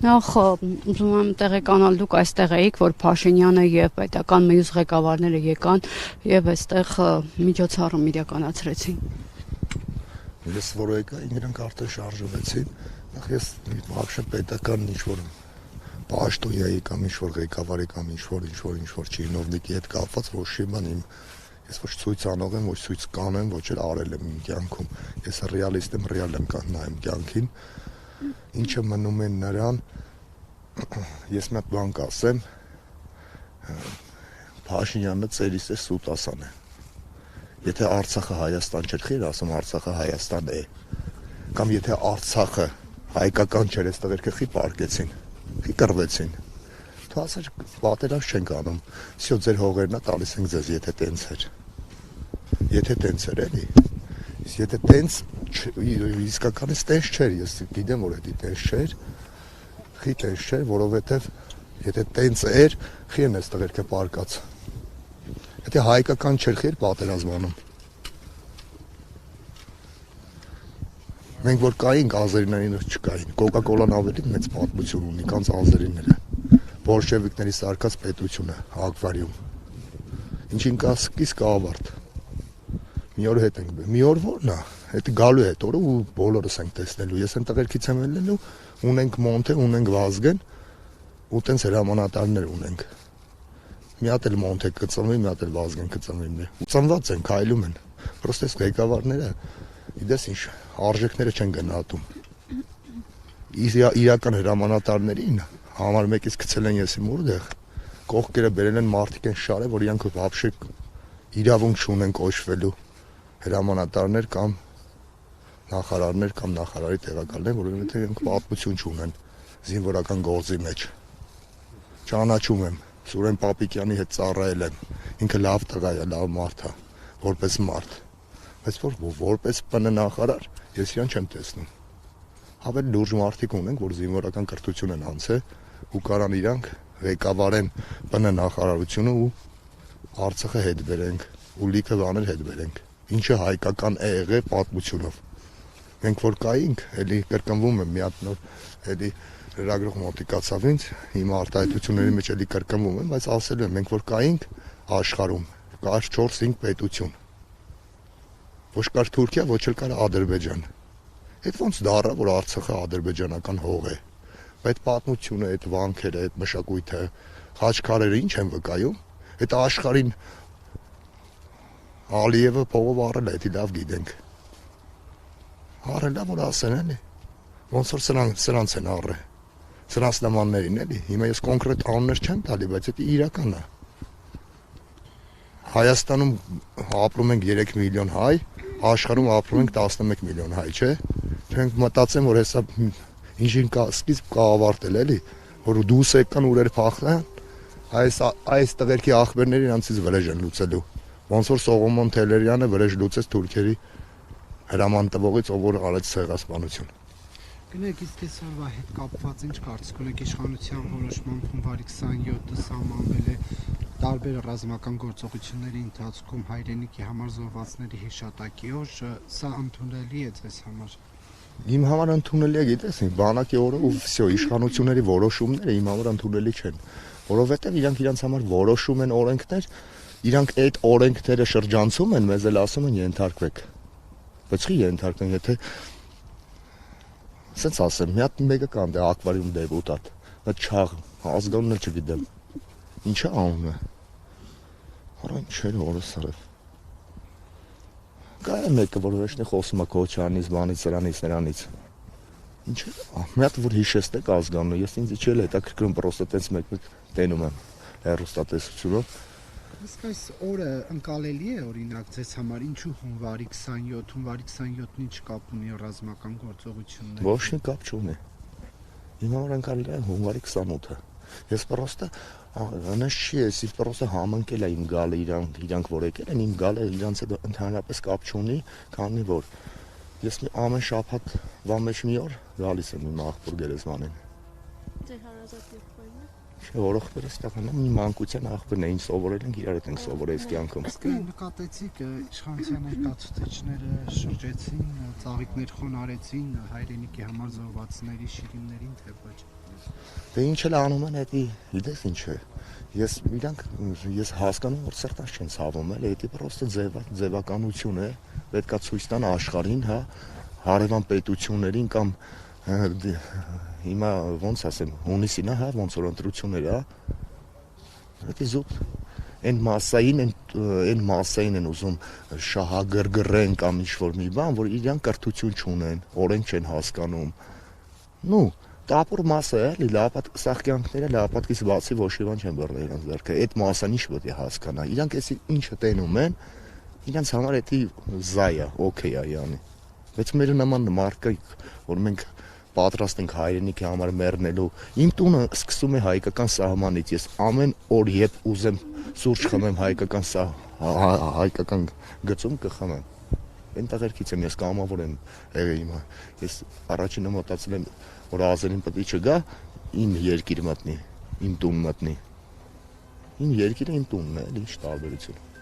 Նախ ուզում եմ տեղեկանալ, դուք այստեղ էիք, որ Փաշինյանը եւ պետական մյուս ղեկավարները եկան եւ այստեղ միջոցառում իրականացրեցին։ Ես որ եկա, իրենք արդեն շարժվեցին։ Նախ ես вообще պետական ինչ-որ պաշտոնյայի կամ ինչ-որ ղեկավարի կամ ինչ-որ չինովնիկի հետ կապված ոչ մի բան ես ոչ ցույց անող եմ, ոչ ցույց կանեմ, ոչ էլ արել եմ իմ կյանքում։ Ես ռեալիստ եմ, ռեալ եմ նայում կյանքին։ Ինչը մնում է նրան, ես մի հատ բան կասեմ, Փաշինյանը ծերիս է սուտասան է։ Եթե Արցախը Հայաստան չէր, խիր ասում Արցախը Հայաստան է։ Կամ եթե Արցախը հայկական չէր, այս տղերքը խի պարկեցին, խի կռվեցին։ Դու ասեր պատերազմ չենք անում։ Всё ձեր հողերն է տալիս ենք ձեզ, եթե տենց էր։ Եթե տենց էր, էլի։ Իսկ եթե տենց իսկականից տենց չէր, ես գիտեմ, որ դա տենց չէր։ Խի տենց չէր, որովհետև եթե տենց էր, խի են այս տղերքը պարկած։ Եթե հայկական չէր, խի էր պատերազմ անում։ Մենք որ կայինք ազերիներին չկային։ Կոկա-կոլան ավելի մեծ պատմություն ունի, քան ազերիները։ Բոլշևիկների սարկած պետությունը Ակվարիում։ Ինչին կասկիս կավարտ։ Մի օր հետ ենք։ Մի օր որն է։ Այդ գալու է այդ օրը ու բոլորս ենք տեսնելու։ Ես այն տղերքից եմ ելնելու, ունենք Մոնթե, ունենք Վազգեն, ու տենց հրամանատարներ ունենք։ Մի հատ էլ Մոնթե կծնվի, մի հատ էլ Վազգեն կծնվի։ Ու ծնված են, քայլում են։ Պրոստես ղեկավարները, իդես ինչ, արժեքները չեն գնահատում։ Իրական հրամանատարներին համար մեկից գցել են եսի մուրդեղ, կողքերը բերել են մարդիկ են շարը, որ իրանք вообще իրավունք չունեն կոչվելու հրամանատարներ կամ նախարարներ կամ նախարարի տեղակալներ, որովհետև իրանք պատմություն չունեն զինվորական գործի մեջ։ Ճանաչում եմ, Սուրեն Պապիկյանի հետ ծառայել եմ, ինքը լավ տղա է, լավ մարդ է, որպես մարդ։ Բայց որպես ՊՆ նախարար ես իրան չեմ տեսնում։ Ավելի լուրջ մարդիկ ունենք, որ զինվորական կրթություն են անցել ու կարան իրանք ղեկավարեն ՊՆ նախարարությունը ու Արցախը հետ բերենք ու լիքը բաներ հետ բերենք։ Ինչը հայկական է եղել պատմությունով։ Մենք որ կայինք, էլի կրկնվում եմ մի հատ նոր, էլի լրագրող մոտիկացավ ինձ, հիմա արտահայտությունների մեջ էլի կրկնվում եմ, բայց ասելու եմ, մենք որ կայինք աշխարհում, կար 4-5 պետություն։ Ոչ կար Թուրքիա, ոչ էլ կար Ադրբեջան։ Այդ ոնց դառա, որ Արցախը ադրբեջանական հող է։ Այդ պատմությունը, այդ վանքերը, այդ մշակույթը, խաչքարերը ինչ են վկայում։ Այդ աշխարհին Ալիևը փողով առել է, դա լավ գիտենք։ Առել է, որ ասեն էլի։ Ոնց որ սրանց են առել։ Սրանց նմաններին էլի։ Հիմա ես կոնկրետ անուններ չեմ տալի, բայց դա իրական է։ Հայաստանում ապրում ենք 3 միլիոն հայ, աշխարհում ապրում ենք 11 միլիոն հայ, չէ՞։ Մենք մտածեմ, որ հեսա ինչին սկիզբ կավարտել էլի, որ դուս եկան ուրեր փախնան, այս տղերքի ախբերները իրանցից վրեժ են լուծելու։ Ոնց որ Սողոմոն Թելերյանը վրեժ լուծեց թուրքերի հրաման տվողից, ով որ արեց ցեղասպանություն։ Գնեք իսկ այսօրվա հետ կապված ինչ կարծիք ունեք իշխանության որոշմամբ հունվարի 27-ը սահմանվել է տարբեր ռազմական գործողությունների ընթացքում հայրենիքի համար զոհվածների հիշատակի օր, սա ընդունելի է ձեզ համար։ Իմ համար ընդունելի է, գիտես, բանակի օրը ու վсё, իշխանությունների որոշումները իմ համար ընդունելի չեն, որովհետև իրանք իրանց համար որոշում են օրենքներ, իրանք այդ օրենքները շրջանցում են, մեզ էլ ասում են ենթարկվեք։ Բայց չի ենթարկվեն, եթե սենց ասեմ, մի հատ մեկը կան դե ակվարիում դեպուտատ, նա չաղ, ազգանունը չգիտեմ, ինչա անունը, հարան չեր որս սրև, կա է մեկը, որ վերջնի խոսում է Քոչյանից, բանից, նրանից, ինչ է, մի հատ որ հիշեցնեք ազգանունը, ես ինձ իչել է, հետաքրքրում պրոստը տենց մեկ տենում եմ հեռուստատեսությունով։ Իսկ այս օրը ընկալելի է օրինակ ձեզ համար, ինչու հունվարի 27, հունվարի 27-ն ինչ կապ ունի ռազմական գործողությունների։ Ոչ մի կապ չունի։ Իմ համար ընկալելի է հունվարի 28-ը։ Ես պրոստը անես չի ես, պրոստը համընկել է իմ գալը իրանք որ եկել են, իմ գալը իրանց հետ ընդհանրապես կապ չունի, քանի որ ես ամեն շաբաթ վամեջ մի օր գալիս եմ իմ աղբոր գերեզմանին։ Ձեր հարազատ եղբայրն է։ Չէ, որովհետև ստականա մի մանկության աղբերն է, ինչ սովորել ենք, իրար հետ ենք սովորել կյանքում։ Իսկ նկատեցիք իշխանության ներկայացուցիչները շրջեցին, ծաղիկներ խոնարեցին հայրենիքի համար զոհվածների շիրիմներին, թե ոչ։ Դե ինչ էլ անում են, դա գիտես ինչ է։ Ես հասկանում որ սրտած չեն ցավում, էլի, դա պրոստը ձևականություն է, պետքա ցույց տան աշխարհին, հա, հարևան պետություններին կամ հիմա ոնց ասեմ, հունիսին է, հա, ոնց որ ընտրություններ, հա։ Դա զուտ այն մասային են ուզում շահագրգռեն կամ ինչ-որ մի բան, որ իրան կրթություն չունեն, օրենք չեն հասկանում։ Ну, տապոր մասը է, սաղկյանքները լապատկից բացի ոչ մի չեն բռնել իրենց ձեռքը։ Այդ մասան ինչ պետք է հասկանա։ Իրանք էսի ինչը տենում են, իրենց համար դա զայա, օքեյ է յանի։ Բայց մեր նման մարդիկ, որ մենք պատրաստ ենք հայրենիքի համար մեռնելու, իմ տունը սկսում է հայկական սահմանից։ Ես ամեն օր երբ ուզեմ սուրճ խմեմ հայկական գծում կխմեմ։ Այնտեղից եմ ես կամավոր եմ եղել հիմա։ Ես առաջինը մտածել եմ, որ Ազերին պետք է չգա իմ երկիր մտնի, իմ տուն մտնի։ Իմ երկիրը իմ տունն է, ինչ տարբերություն։